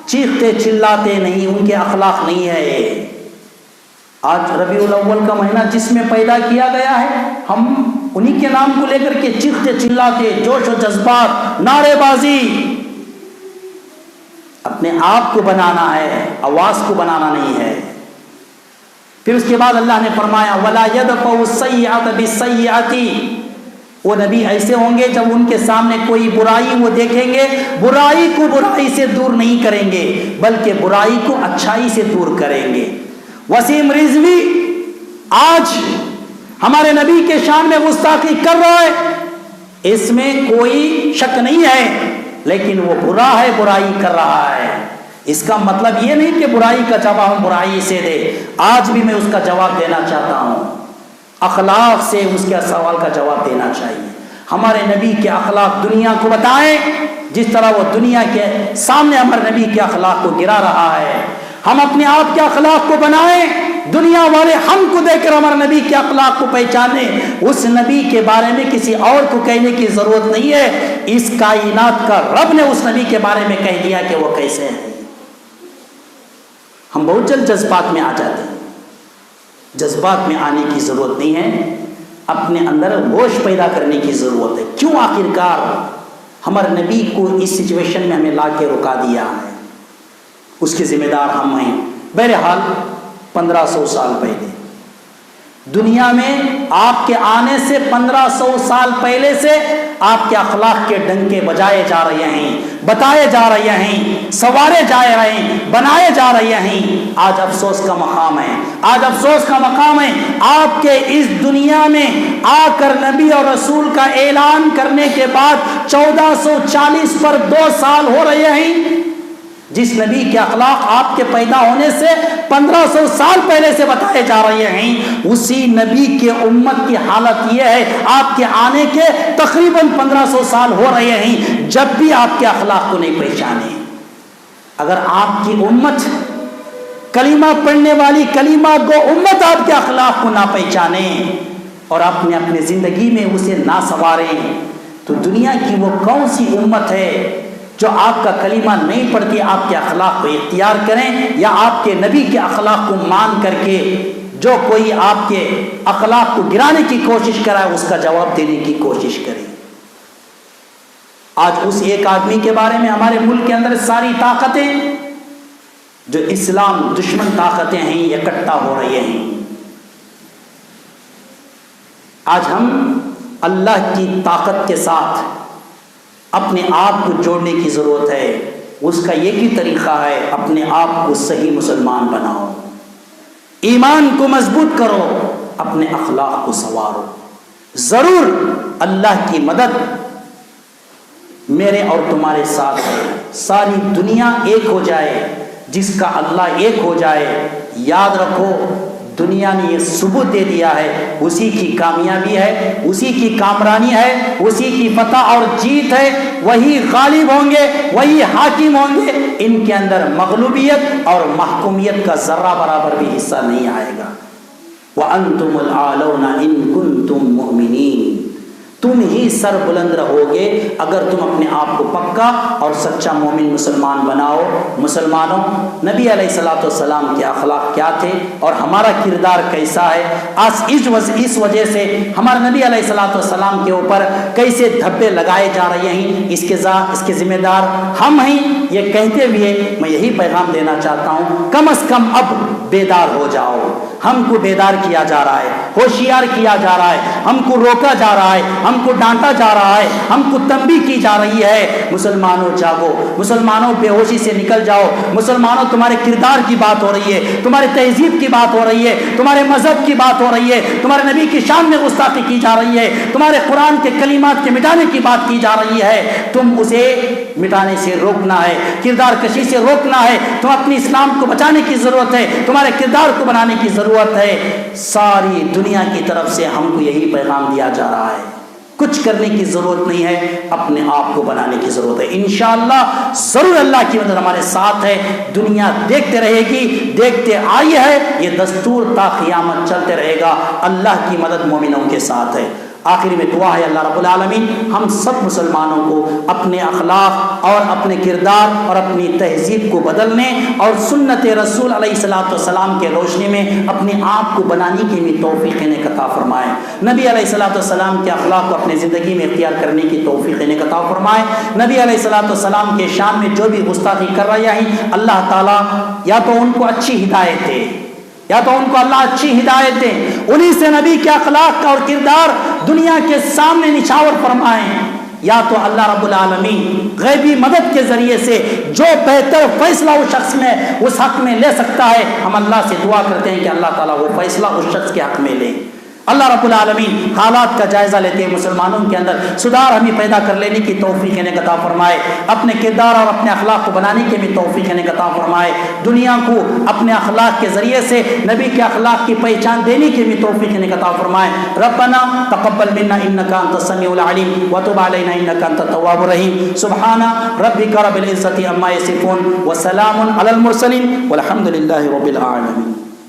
چیختے چلاتے نہیں، ان کے اخلاق نہیں ہے۔ آج ربیع الاول کا مہینہ جس میں پیدا کیا گیا ہے، ہم انہی کے نام کو لے کر کے چیختے چلاتے، جوش و جذبات، نعرے بازی، اپنے آپ کو بنانا ہے، آواز کو بنانا نہیں ہے۔ پھر اس کے بعد اللہ نے فرمایا، وَلَا يَدْفَعُ السَّيِّئَةَ بِالسَّيِّئَةِ، وہ نبی ایسے ہوں گے جب ان کے سامنے کوئی برائی وہ دیکھیں گے، برائی کو برائی سے دور نہیں کریں گے، بلکہ برائی کو اچھائی سے دور کریں گے۔ وسیم رضوی آج ہمارے نبی کے شان میں گستاخی کر رہا ہے، اس میں کوئی شک نہیں ہے، لیکن وہ برا ہے، برائی کر رہا ہے۔ اس کا مطلب یہ نہیں کہ برائی کا جواب ہم برائی سے دے، آج بھی میں اس کا جواب دینا چاہتا ہوں، اخلاق سے اس کے سوال کا جواب دینا چاہیے۔ ہمارے نبی کے اخلاق دنیا کو بتائیں، جس طرح وہ دنیا کے سامنے ہمارے نبی کے اخلاق کو گرا رہا ہے۔ ہم اپنے آپ کے اخلاق کو بنائیں، دنیا والے ہم کو دیکھ کر ہمارے نبی کے اخلاق کو پہچانے۔ اس نبی کے بارے میں کسی اور کو کہنے کی ضرورت نہیں ہے، اس کائنات کا رب نے اس نبی کے بارے میں کہہ دیا کہ وہ کیسے ہیں۔ ہم بہت جلد جذبات میں آ جاتے ہیں، جذبات میں آنے کی ضرورت نہیں ہے، اپنے اندر ہوش پیدا کرنے کی ضرورت ہے۔ کیوں آخرکار ہمارے نبی کو اس سچویشن میں ہمیں لا کے رکا دیا ہے؟ اس کے ذمہ دار ہم ہیں۔ بہرحال 1500 سال پہلے دنیا میں آپ کے آنے سے 1500 سال پہلے سے آپ کے اخلاق کے ڈنکے بجائے جا رہے ہیں، بتائے جا رہے ہیں، سوارے جا رہے ہیں، بنائے جا رہے ہیں۔ آج افسوس کا مقام ہے، آج افسوس کا مقام ہے، آپ کے اس دنیا میں آ کر نبی اور رسول کا اعلان کرنے کے بعد 1440 پر 2 سال ہو رہے ہیں۔ جس نبی کے اخلاق آپ کے پیدا ہونے سے 1500 سال پہلے سے بتائے جا رہے ہیں، اسی نبی کے امت کی حالت یہ ہے آپ کے آنے کے تقریباً 1500 سال ہو رہے ہیں، جب بھی آپ کے اخلاق کو نہیں پہچانے۔ اگر آپ کی امت کلمہ پڑھنے والی کلمہ گو امت آپ کے اخلاق کو نہ پہچانے اور اپنے زندگی میں اسے نہ سنواریں، تو دنیا کی وہ کون سی امت ہے جو آپ کا کلمہ نہیں پڑھ کے آپ کے اخلاق کو اختیار کریں، یا آپ کے نبی کے اخلاق کو مان کر کے جو کوئی آپ کے اخلاق کو گرانے کی کوشش کرائے اس کا جواب دینے کی کوشش کرے۔ آج اس ایک آدمی کے بارے میں ہمارے ملک کے اندر ساری طاقتیں جو اسلام دشمن طاقتیں ہیں اکٹھا ہو رہی ہیں۔ آج ہم اللہ کی طاقت کے ساتھ اپنے آپ کو جوڑنے کی ضرورت ہے۔ اس کا ایک ہی طریقہ ہے، اپنے آپ کو صحیح مسلمان بناؤ، ایمان کو مضبوط کرو، اپنے اخلاق کو سنوارو۔ ضرور اللہ کی مدد میرے اور تمہارے ساتھ ہے۔ ساری دنیا ایک ہو جائے، جس کا اللہ ایک ہو جائے، یاد رکھو دنیا نے یہ ثبوت دے دیا ہے، اسی کی کامیابی ہے، اسی کی کامرانی ہے، اسی کی فتح اور جیت ہے، وہی غالب ہوں گے، وہی حاکم ہوں گے۔ ان کے اندر مغلوبیت اور محکومیت کا ذرہ برابر بھی حصہ نہیں آئے گا۔ وَأَنْتُمُ الْأَعْلَوْنَ إِن كُنتُم مُؤْمِنِينَ، تم ہی سر بلند رہو گے اگر تم اپنے آپ کو پکا اور سچا مومن مسلمان بناؤ۔ مسلمانوں، نبی علیہ الصلوۃ والسلام کے اخلاق کیا تھے اور ہمارا کردار کیسا ہے؟ آج اس وجہ سے ہمارے نبی علیہ الصلوۃ والسلام کے اوپر کیسے دھبے لگائے جا رہے ہیں، اس کے ذمہ دار ہم ہیں۔ یہ کہتے ہوئے میں یہی پیغام دینا چاہتا ہوں، کم از کم اب بیدار ہو جاؤ۔ ہم کو بیدار کیا جا رہا ہے، ہوشیار کیا جا رہا ہے، ہم کو روکا جا رہا ہے، ہم کو ڈانٹا جا رہا ہے، ہم کو تنبیہ کی جا رہی ہے۔ مسلمانوں جاگو، مسلمانوں بے ہوشی سے نکل جاؤ، مسلمانوں تمہارے کردار کی بات ہو رہی ہے، تمہارے تہذیب کی بات ہو رہی ہے، تمہارے مذہب کی بات ہو رہی ہے، تمہارے نبی کی شان میں گستاخی کی جا رہی ہے، تمہارے قرآن کے کلمات کے مٹانے کی بات کی جا رہی ہے۔ تم اسے مٹانے سے روکنا ہے، کردار کشی سے روکنا ہے، تم اپنی اسلام کو بچانے کی ضرورت ہے، تمہارے کردار کو بنانے کی ضرورت ہے۔ ساری دنیا کی طرف سے ہم کو یہی پیغام دیا جا رہا ہے۔ کچھ کرنے کی ضرورت نہیں ہے، اپنے آپ کو بنانے کی ضرورت ہے۔ انشاءاللہ ضرور اللہ کی مدد ہمارے ساتھ ہے۔ دنیا دیکھتے رہے گی، دیکھتے آئی ہے، یہ دستور تا قیامت چلتے رہے گا۔ اللہ کی مدد مومنوں کے ساتھ ہے۔ آخری میں دعا ہے اللہ رب العالمین ہم سب مسلمانوں کو اپنے اخلاق اور اپنے کردار اور اپنی تہذیب کو بدلنے اور سنت رسول علیہ الصلوۃ والسلام کے روشنی میں اپنے آپ کو بنانے کی بھی توفیق عطا فرمائے۔ نبی علیہ الصلوۃ والسلام کے اخلاق کو اپنی زندگی میں اختیار کرنے کی توفیق عطا فرمائے۔ نبی علیہ الصلوۃ والسلام کے شان میں جو بھی گستاخی کر رہے ہیں، اللہ تعالیٰ یا تو ان کو اچھی ہدایت دے، یا تو ان کو اللہ اچھی ہدایت دے، انہی سے نبی کے اخلاق اور کردار دنیا کے سامنے نچھاور فرمائیں، یا تو اللہ رب العالمین غیبی مدد کے ذریعے سے جو بہتر فیصلہ اس شخص میں اس حق میں لے سکتا ہے، ہم اللہ سے دعا کرتے ہیں کہ اللہ تعالیٰ وہ فیصلہ اس شخص کے حق میں لے۔ اللہ رب العالمین حالات کا جائزہ لیتے ہیں، مسلمانوں کے اندر سدھار ہمیں پیدا کر لینے کی توفیق عطا فرمائے، اپنے کردار اور اپنے اخلاق کو بنانے کی بھی توفیق عطا فرمائے، دنیا کو اپنے اخلاق کے ذریعے سے نبی کے اخلاق کی پہچان دینے کی بھی توفیق عطا فرمائے۔ ربنا تقبل منا انک انت السمیع العلیم وتب علینا انک انت التواب الرحیم۔ سبحان ربک رب العزۃ عما یصفون وسلام علی المرسلین والحمد للہ رب العالمین۔